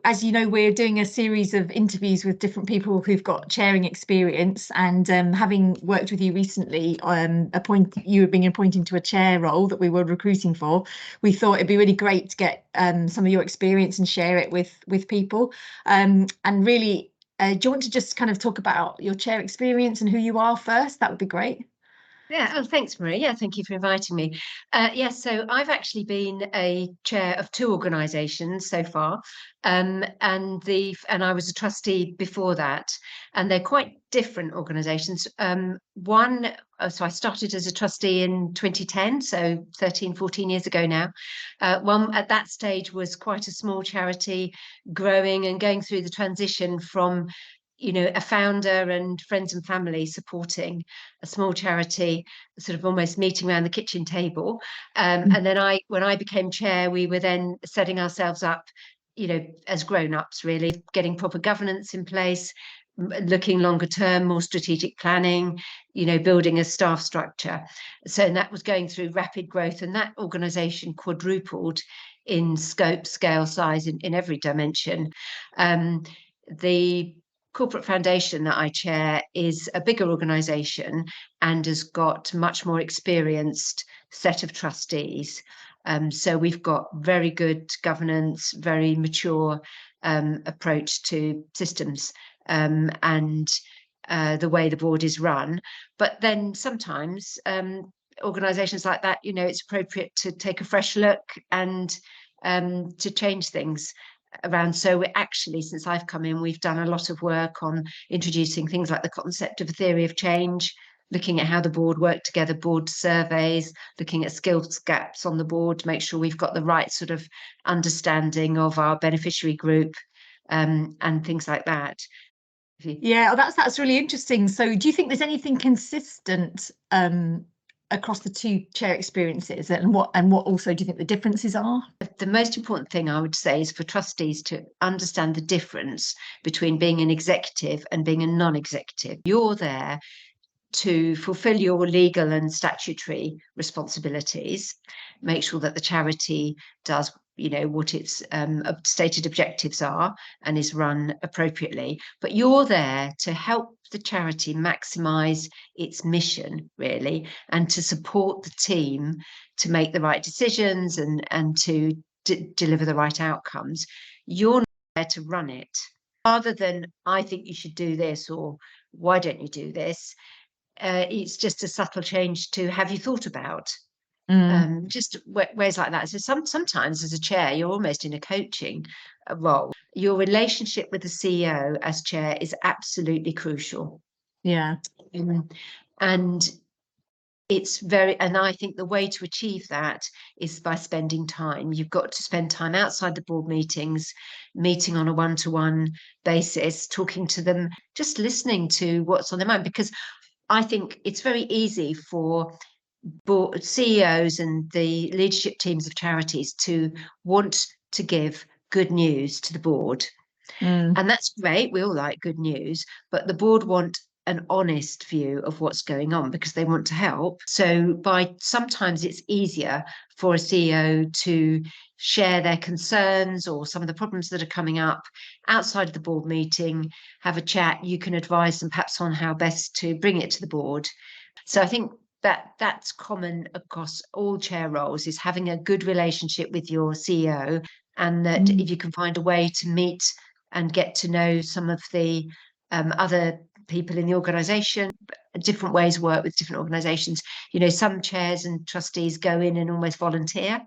as you know, we're doing a series of interviews with different people who've got chairing experience, and having worked with you recently, you being appointed to a chair role that we were recruiting for, we thought it'd be really great to get some of your experience and share it with people. And really, do you want to just kind of talk about your chair experience and who you are first? That would be great. Yeah, oh, thanks, Maria. Yeah, thank you for inviting me. So I've actually been a chair of two organisations so far, and I was a trustee before that, and they're quite different organisations. So I started as a trustee in 2010, so 13, 14 years ago now. One at that stage was quite a small charity, growing and going through the transition from a founder and friends and family supporting a small charity, sort of almost meeting around the kitchen table. And then when I became chair, we were then setting ourselves up, as grown-ups, really, getting proper governance in place, looking longer term, more strategic planning, building a staff structure. So that was going through rapid growth, and that organisation quadrupled in scope, scale, size, in every dimension. The corporate foundation that I chair is a bigger organisation and has got much more experienced set of trustees. So we've got very good governance, very mature approach to systems and the way the board is run. But then sometimes organisations like that, it's appropriate to take a fresh look and to change things around. So we're actually, since I've come in, we've done a lot of work on introducing things like the concept of a theory of change, looking at how the board work together, board surveys, looking at skills gaps on the board to make sure we've got the right sort of understanding of our beneficiary group, and things like that. Yeah, that's really interesting. So do you think there's anything consistent across the two chair experiences, and what also do you think the differences are? The most important thing I would say is for trustees to understand the difference between being an executive and being a non-executive. You're there to fulfill your legal and statutory responsibilities, make sure that the charity does what its stated objectives are and is run appropriately, but you're there to help the charity maximize its mission, really, and to support the team to make the right decisions and to deliver the right outcomes. You're not there to run it. Rather than, I think you should do this, or why don't you do this, it's just a subtle change to, have you thought about? Just ways like that. So sometimes as a chair, you're almost in a coaching role. Your relationship with the CEO as chair is absolutely crucial. Yeah. And I think the way to achieve that is by spending time. You've got to spend time outside the board meetings, meeting on a one-to-one basis, talking to them, just listening to what's on their mind, because I think it's very easy for board CEOs and the leadership teams of charities to want to give good news to the board. And that's great. We all like good news, but the board want an honest view of what's going on because they want to help. So sometimes it's easier for a CEO to share their concerns or some of the problems that are coming up outside of the board meeting, have a chat. You can advise them perhaps on how best to bring it to the board. So I think that's common across all chair roles, is having a good relationship with your CEO, and that if you can find a way to meet and get to know some of the other people in the organisation, different ways work with different organisations. Some chairs and trustees go in and almost volunteer.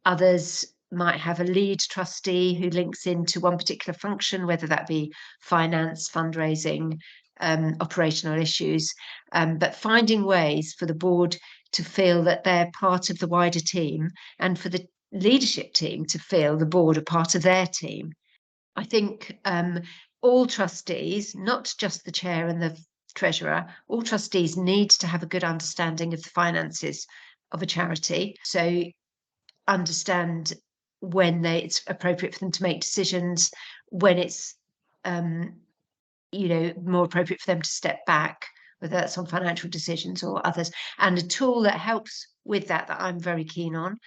Others might have a lead trustee who links into one particular function, whether that be finance, fundraising, operational issues, but finding ways for the board to feel that they're part of the wider team, and for the leadership team to feel the board are part of their team. I think all trustees, not just the chair and the treasurer, all trustees need to have a good understanding of the finances of a charity. So understand when it's appropriate for them to make decisions, when it's more appropriate for them to step back, whether that's on financial decisions or others. And a tool that helps with that I'm very keen on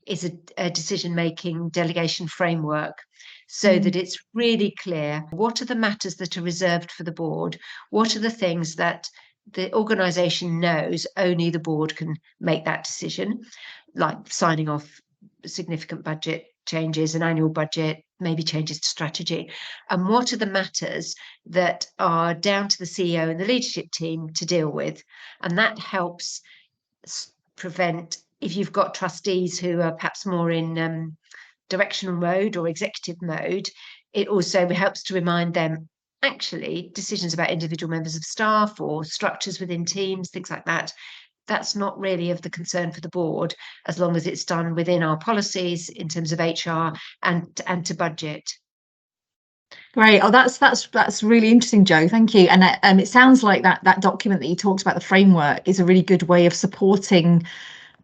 is a decision-making delegation framework, so that it's really clear what are the matters that are reserved for the board, what are the things that the organisation knows only the board can make that decision, like signing off significant budget changes, an annual budget, maybe changes to strategy, and what are the matters that are down to the CEO and the leadership team to deal with. And that helps prevent, if you've got trustees who are perhaps more in directional mode or executive mode, it also helps to remind them, actually, decisions about individual members of staff or structures within teams, things like that, that's not really of the concern for the board, as long as it's done within our policies in terms of HR and to budget. Great. Oh, that's really interesting, Jo. Thank you. And it sounds like that document that you talked about, the framework, is a really good way of supporting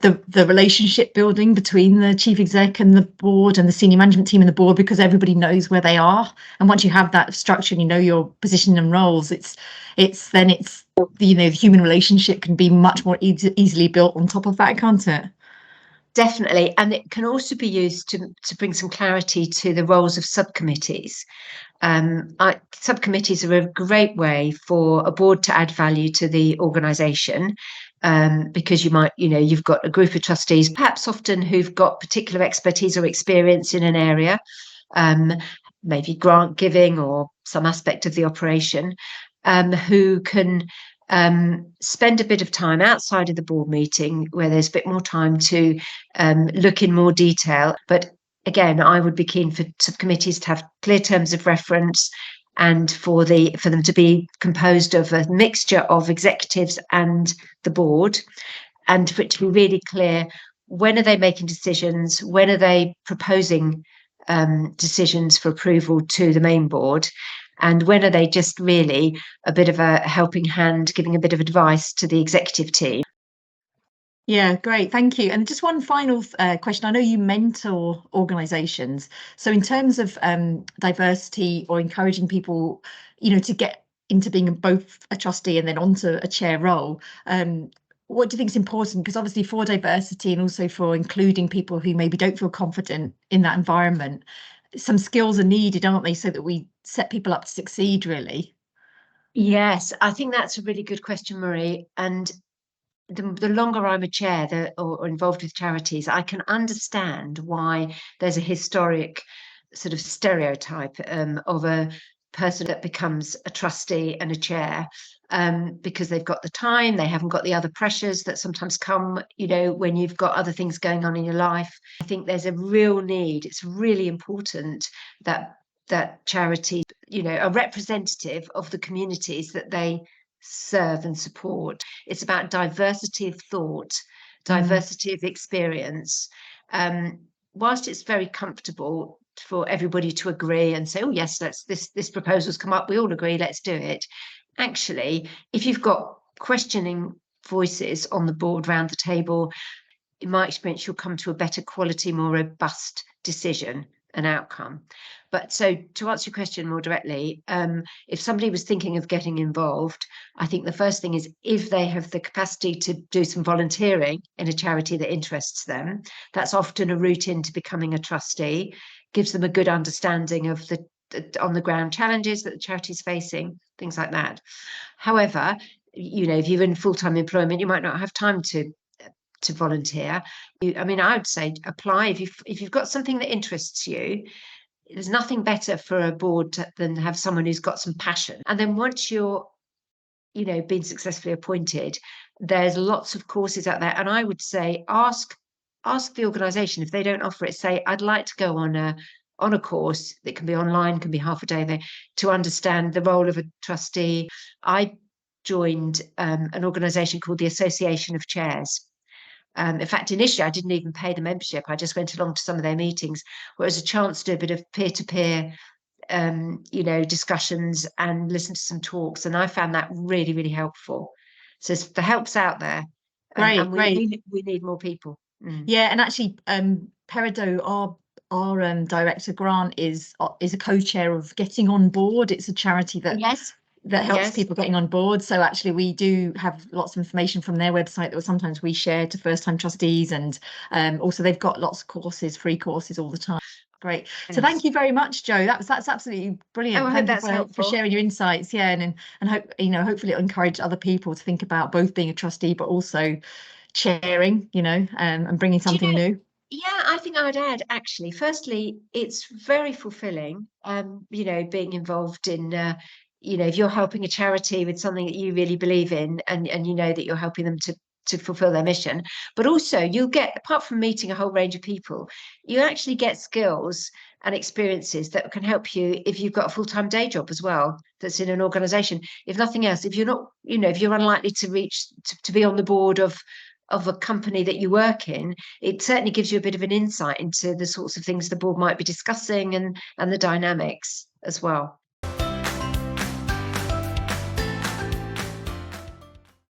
the relationship building between the chief exec and the board and the senior management team and the board, because everybody knows where they are. And once you have that structure and you know your position and roles, it's the human relationship can be much more easily built on top of that, can't it? Definitely. And it can also be used to bring some clarity to the roles of subcommittees. Subcommittees are a great way for a board to add value to the organisation, because you've got a group of trustees, perhaps often who've got particular expertise or experience in an area, maybe grant giving or some aspect of the operation, who can spend a bit of time outside of the board meeting where there's a bit more time to look in more detail. But again, I would be keen for subcommittees to have clear terms of reference, and for them to be composed of a mixture of executives and the board, and for it to be really clear, when are they making decisions, when are they proposing decisions for approval to the main board, and when are they just really a bit of a helping hand, giving a bit of advice to the executive team. Yeah, great. Thank you. And just one final question. I know you mentor organisations. So in terms of diversity or encouraging people, to get into being both a trustee and then onto a chair role, what do you think is important? Because obviously for diversity and also for including people who maybe don't feel confident in that environment, some skills are needed, aren't they, so that we set people up to succeed, really? Yes, I think that's a really good question, Marie. And the longer I'm a chair or involved with charities, I can understand why there's a historic sort of stereotype of a person that becomes a trustee and a chair, because they've got the time, they haven't got the other pressures that sometimes come, when you've got other things going on in your life. I think there's a real need. It's really important that charities, are representative of the communities that they serve and support. It's about diversity of thought, diversity of experience. Whilst it's very comfortable for everybody to agree and say, oh yes, this proposal's come up, we all agree, let's do it. Actually, if you've got questioning voices on the board round the table, in my experience, you'll come to a better quality, more robust decision and outcome. But so to answer your question more directly, if somebody was thinking of getting involved, I think the first thing is, if they have the capacity to do some volunteering in a charity that interests them, that's often a route into becoming a trustee, gives them a good understanding of the on the ground challenges that the charity is facing, things like that. However, if you're in full-time employment, you might not have time to volunteer. I would say apply if you've got something that interests you. There's nothing better for a board than have someone who's got some passion. And then once you're, been successfully appointed, there's lots of courses out there. And I would say ask the organisation, if they don't offer it, say, I'd like to go on a course that can be online, can be half a day there, to understand the role of a trustee. I joined an organisation called the Association of Chairs. In fact, initially, I didn't even pay the membership. I just went along to some of their meetings, where it was a chance to do a bit of peer-to-peer, discussions and listen to some talks. And I found that really, really helpful. So the help's out there. And we need more people. Yeah, and actually, Peridot, our director, Grant, is a co-chair of Getting On Board. It's a charity that that helps Yes. people getting on board. So actually we do have lots of information from their website that sometimes we share to first-time trustees, and also they've got lots of courses, free courses all the time. Great. So Yes. thank you very much, Jo. That's absolutely brilliant. Oh, I hope Thank you that's for helpful. sharing your insights. Yeah, and hope, you know, hopefully it'll encourage other people to think about both being a trustee but also chairing, you know, and bringing Do you something know, new. yeah, I think I would add, actually, firstly, it's very fulfilling, you know, being involved in, you know, if you're helping a charity with something that you really believe in, and you know that you're helping them to fulfill their mission, but also you'll get, apart from meeting a whole range of people, you actually get skills and experiences that can help you if you've got a full-time day job as well, that's in an organization. If nothing else, if you're not, you know, if you're unlikely to reach to be on the board of a company that you work in, it certainly gives you a bit of an insight into the sorts of things the board might be discussing, and the dynamics as well.